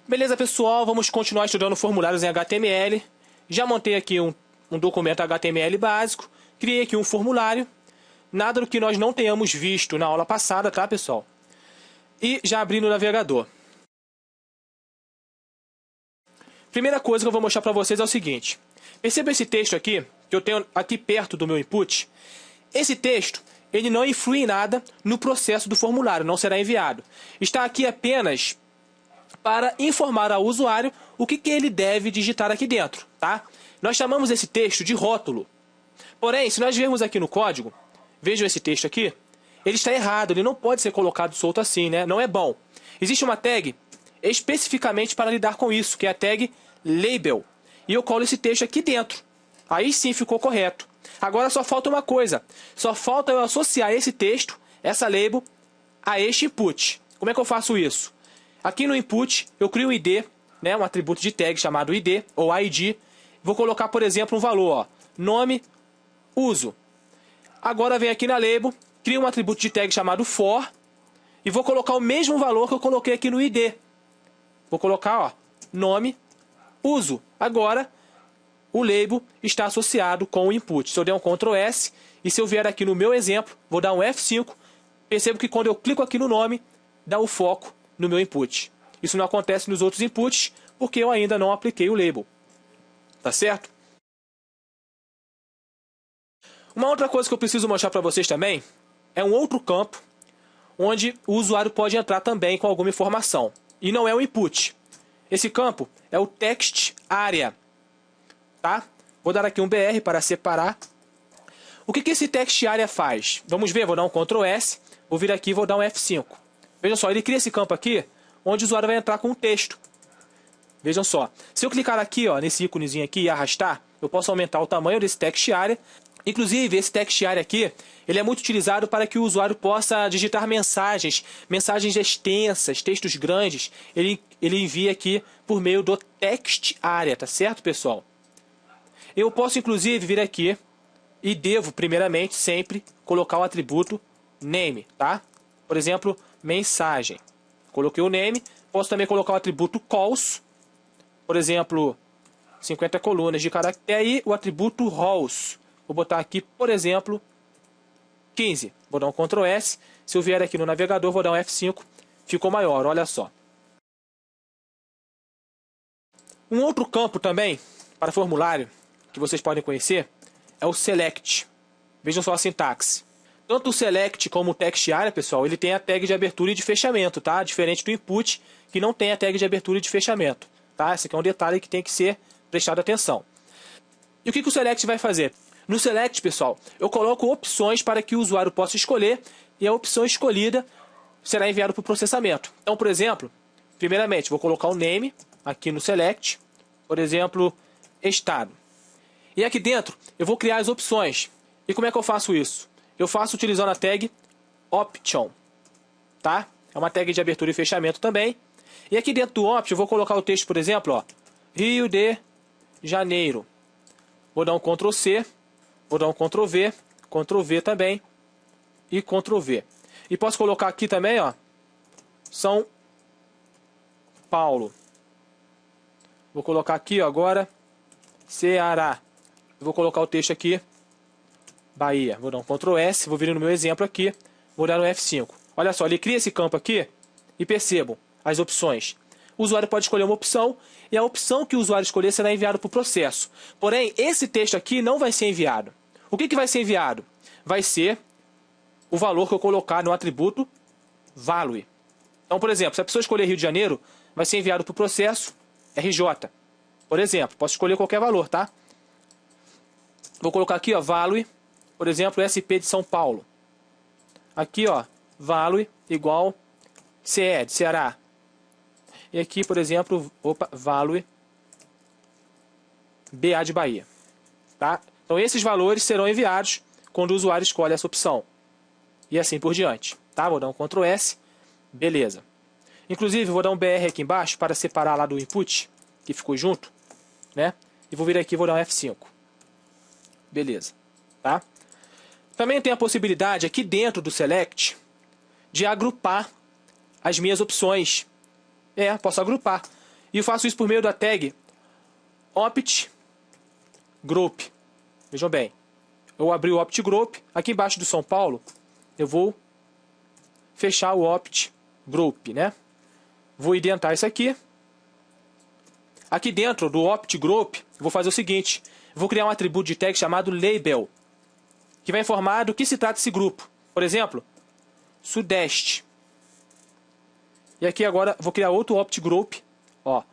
Beleza, pessoal, vamos continuar estudando formulários em HTML. Já montei aqui um documento HTML básico, criei aqui um formulário, nada do que nós não tenhamos visto na aula passada, tá, pessoal? E já abri no navegador. Primeira coisa que eu vou mostrar para vocês é o seguinte. Perceba esse texto aqui, que eu tenho aqui perto do meu input. Esse texto, ele não influi em nada no processo do formulário, não será enviado. Está aqui apenas para informar ao usuário o que ele deve digitar aqui dentro, tá? Nós chamamos esse texto de rótulo. Porém, se nós vermos aqui no código, vejam esse texto aqui, ele está errado, ele não pode ser colocado solto assim, né? Não é bom. Existe uma tag especificamente para lidar com isso, que é a tag label. E eu colo esse texto aqui dentro. Aí sim ficou correto. Agora só falta uma coisa. Só falta eu associar esse texto, essa label, a este input. Como é que eu faço isso? Aqui no input eu crio um ID, né, um atributo de tag chamado ID ou ID. Vou colocar, por exemplo, um valor, ó, nome, uso. Agora venho aqui na label, crio um atributo de tag chamado for e vou colocar o mesmo valor que eu coloquei aqui no ID. Vou colocar, ó, nome, uso. Agora o label está associado com o input. Se eu der um Ctrl S e se eu vier aqui no meu exemplo, vou dar um F5, percebo que quando eu clico aqui no nome, dá o foco no meu input. Isso não acontece nos outros inputs, porque eu ainda não apliquei o label. Tá certo? Uma outra coisa que eu preciso mostrar para vocês também é um outro campo onde o usuário pode entrar também com alguma informação. E não é o input. Esse campo é o text area. Tá? Vou dar aqui um BR para separar. O que esse text area faz? Vamos ver, vou dar um Ctrl S, vou vir aqui e vou dar um F5. Vejam só, ele cria esse campo aqui, onde o usuário vai entrar com um texto. Vejam só, se eu clicar aqui, ó, nesse íconezinho aqui e arrastar, eu posso aumentar o tamanho desse text area. Inclusive, esse text area aqui, ele é muito utilizado para que o usuário possa digitar mensagens extensas, textos grandes. Ele envia aqui por meio do text area, tá certo, pessoal? Eu posso, inclusive, vir aqui e devo, primeiramente, sempre colocar o atributo name, tá? Por exemplo, mensagem. Coloquei o name. Posso também colocar o atributo calls. Por exemplo, 50 colunas de caractere. E o atributo rows. Vou botar aqui, por exemplo, 15. Vou dar um Ctrl S. Se eu vier aqui no navegador, vou dar um F5. Ficou maior, olha só. Um outro campo também, para formulário, que vocês podem conhecer, é o select. Vejam só a sintaxe. Tanto o select como o text area, pessoal, ele tem a tag de abertura e de fechamento, tá? Diferente do input, que não tem a tag de abertura e de fechamento, tá? Esse aqui é um detalhe que tem que ser prestado atenção. E o que o select vai fazer? No select, pessoal, eu coloco opções para que o usuário possa escolher e a opção escolhida será enviada para o processamento. Então, por exemplo, primeiramente, vou colocar o name aqui no select, por exemplo, estado. E aqui dentro, eu vou criar as opções. E como é que eu faço isso? Eu faço utilizando a tag option, tá? É uma tag de abertura e fechamento também. E aqui dentro do option eu vou colocar o texto, por exemplo, ó, Rio de Janeiro. Vou dar um Ctrl C, vou dar um Ctrl V também e Ctrl V. E posso colocar aqui também, ó, São Paulo. Vou colocar aqui, ó, agora Ceará. Vou colocar o texto aqui Bahia. Vou dar um Ctrl S, vou vir no meu exemplo aqui, vou dar um F5. Olha só, ele cria esse campo aqui e percebam as opções. O usuário pode escolher uma opção e a opção que o usuário escolher será enviado para o processo. Porém, esse texto aqui não vai ser enviado. O que vai ser enviado? Vai ser o valor que eu colocar no atributo value. Então, por exemplo, se a pessoa escolher Rio de Janeiro, vai ser enviado para o processo RJ. Por exemplo, posso escolher qualquer valor, tá? Vou colocar aqui, ó, value. Por exemplo, SP de São Paulo. Aqui, ó, value igual CE de Ceará. E aqui, por exemplo, value BA de Bahia. Tá? Então, esses valores serão enviados quando o usuário escolhe essa opção. E assim por diante. Tá? Vou dar um Ctrl S. Beleza. Inclusive, vou dar um BR aqui embaixo para separar lá do input, que ficou junto. Né? E vou vir aqui e vou dar um F5. Beleza. Tá? Também tem a possibilidade aqui dentro do select de agrupar as minhas opções. Posso agrupar. E eu faço isso por meio da tag opt group. Vejam bem. Eu abri o opt group. Aqui embaixo do São Paulo, eu vou fechar o opt group, né? Vou identar isso aqui. Aqui dentro do opt group, eu vou fazer o seguinte. Eu vou criar um atributo de tag chamado label, que vai informar do que se trata esse grupo. Por exemplo, Sudeste. E aqui agora vou criar outro opt group. Ó,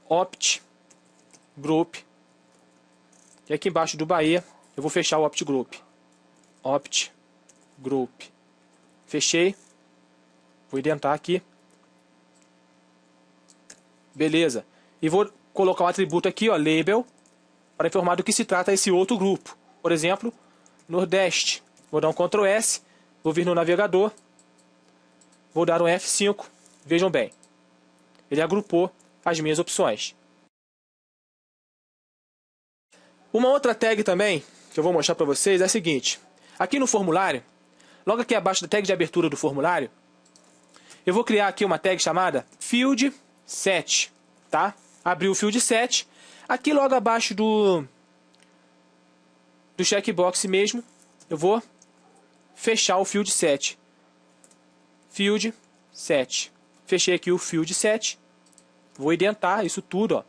opt group. E aqui embaixo do Bahia, eu vou fechar o opt group. Opt group. Fechei. Vou identar aqui. Beleza. E vou colocar um atributo aqui, ó, label, para informar do que se trata esse outro grupo. Por exemplo, Nordeste. Vou dar um Ctrl S, vou vir no navegador, vou dar um F5. Vejam bem, ele agrupou as minhas opções. Uma outra tag também, que eu vou mostrar para vocês, é a seguinte. Aqui no formulário, logo aqui abaixo da tag de abertura do formulário, eu vou criar aqui uma tag chamada field set, tá? Abri o field set. Aqui logo abaixo do checkbox mesmo, eu vou fechar o field set. Field set. Fechei aqui o field set. Vou identar isso tudo, ó.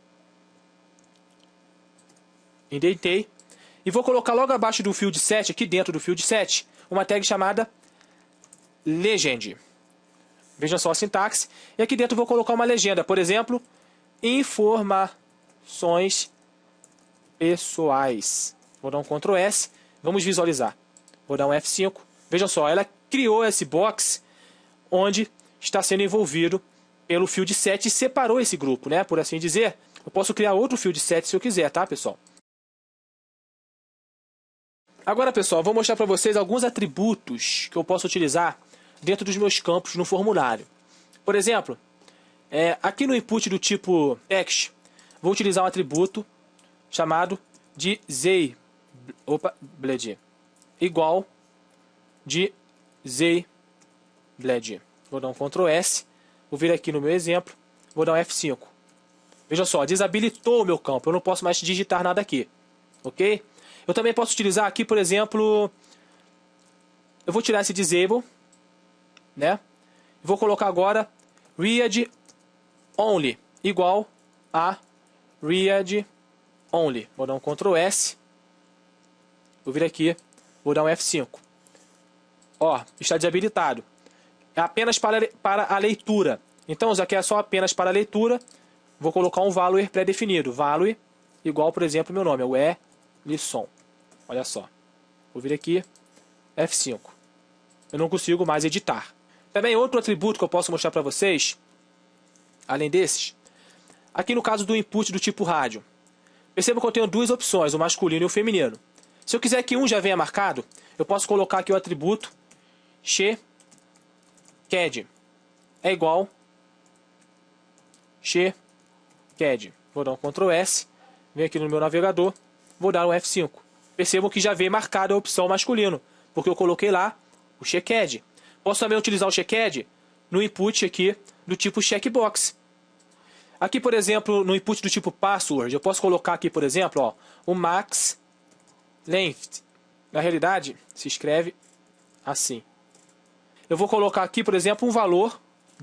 Indentei. E vou colocar logo abaixo do field set, aqui dentro do field set, uma tag chamada legend. Vejam só a sintaxe. E aqui dentro eu vou colocar uma legenda. Por exemplo, informações pessoais. Vou dar um Ctrl S. Vamos visualizar. Vou dar um F5. Vejam só, ela criou esse box onde está sendo envolvido pelo field set e separou esse grupo, né? Por assim dizer. Eu posso criar outro field set se eu quiser, tá, pessoal? Agora, pessoal, vou mostrar para vocês alguns atributos que eu posso utilizar dentro dos meus campos no formulário. Por exemplo, aqui no input do tipo text, vou utilizar um atributo chamado de zbled, igual de zbled. Vou dar um Ctrl S, vou vir aqui no meu exemplo, vou dar um F5. Veja só, desabilitou o meu campo, eu não posso mais digitar nada aqui, ok? Eu também posso utilizar aqui, por exemplo, eu vou tirar esse disable, né? Vou colocar agora read only, igual a read only. Vou dar um Ctrl S, vou vir aqui, vou dar um F5. Ó, está desabilitado. É apenas para a leitura. Então, já que é só apenas para a leitura, vou colocar um value pré-definido. Value igual, por exemplo, meu nome, é o Lisson. Olha só. Vou vir aqui, F5. Eu não consigo mais editar. Também outro atributo que eu posso mostrar para vocês, além desses, aqui no caso do input do tipo rádio. Perceba que eu tenho duas opções, o masculino e o feminino. Se eu quiser que um já venha marcado, eu posso colocar aqui o atributo checed. É igual checed. Vou dar um Ctrl S, venho aqui no meu navegador, vou dar um F5. Percebam que já veio marcada a opção masculino, porque eu coloquei lá o checed. Posso também utilizar o checed no input aqui do tipo checkbox. Aqui, por exemplo, no input do tipo password, eu posso colocar aqui, por exemplo, ó, o max length. Na realidade, se escreve assim. Eu vou colocar aqui, por exemplo, um valor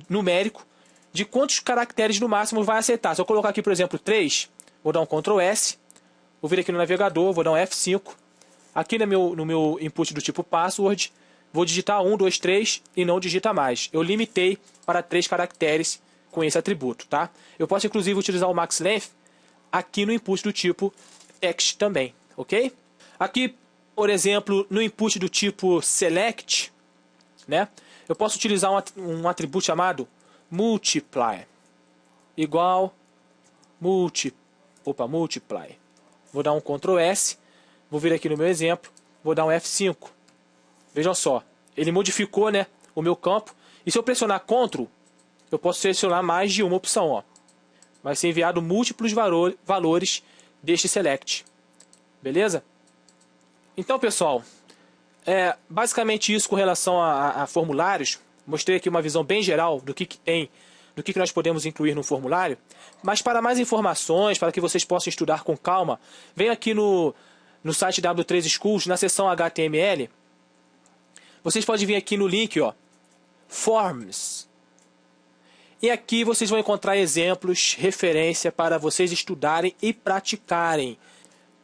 numérico de quantos caracteres no máximo vai aceitar. Se eu colocar aqui, por exemplo, 3, vou dar um Ctrl S, vou vir aqui no navegador, vou dar um F5. Aqui no meu input do tipo password, vou digitar 1, 2, 3 e não digita mais. Eu limitei para 3 caracteres com esse atributo, tá? Eu posso inclusive utilizar o max length aqui no input do tipo text também, ok? Aqui, por exemplo, no input do tipo select, né? Eu posso utilizar um atributo chamado multiply, igual multiply. Vou dar um Ctrl S, vou vir aqui no meu exemplo, vou dar um F5. Vejam só, ele modificou, né, o meu campo. E se eu pressionar Ctrl, eu posso selecionar mais de uma opção, ó. Vai ser enviado múltiplos valores deste select. Beleza? Então, pessoal, basicamente isso com relação a formulários. Mostrei aqui uma visão bem geral do que tem do que nós podemos incluir no formulário. Mas para mais informações, para que vocês possam estudar com calma, venha aqui no site W3 Schools, na seção HTML. Vocês podem vir aqui no link, ó, Forms. E aqui vocês vão encontrar exemplos, referência para vocês estudarem e praticarem.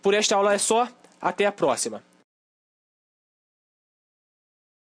Por esta aula é só. Até a próxima.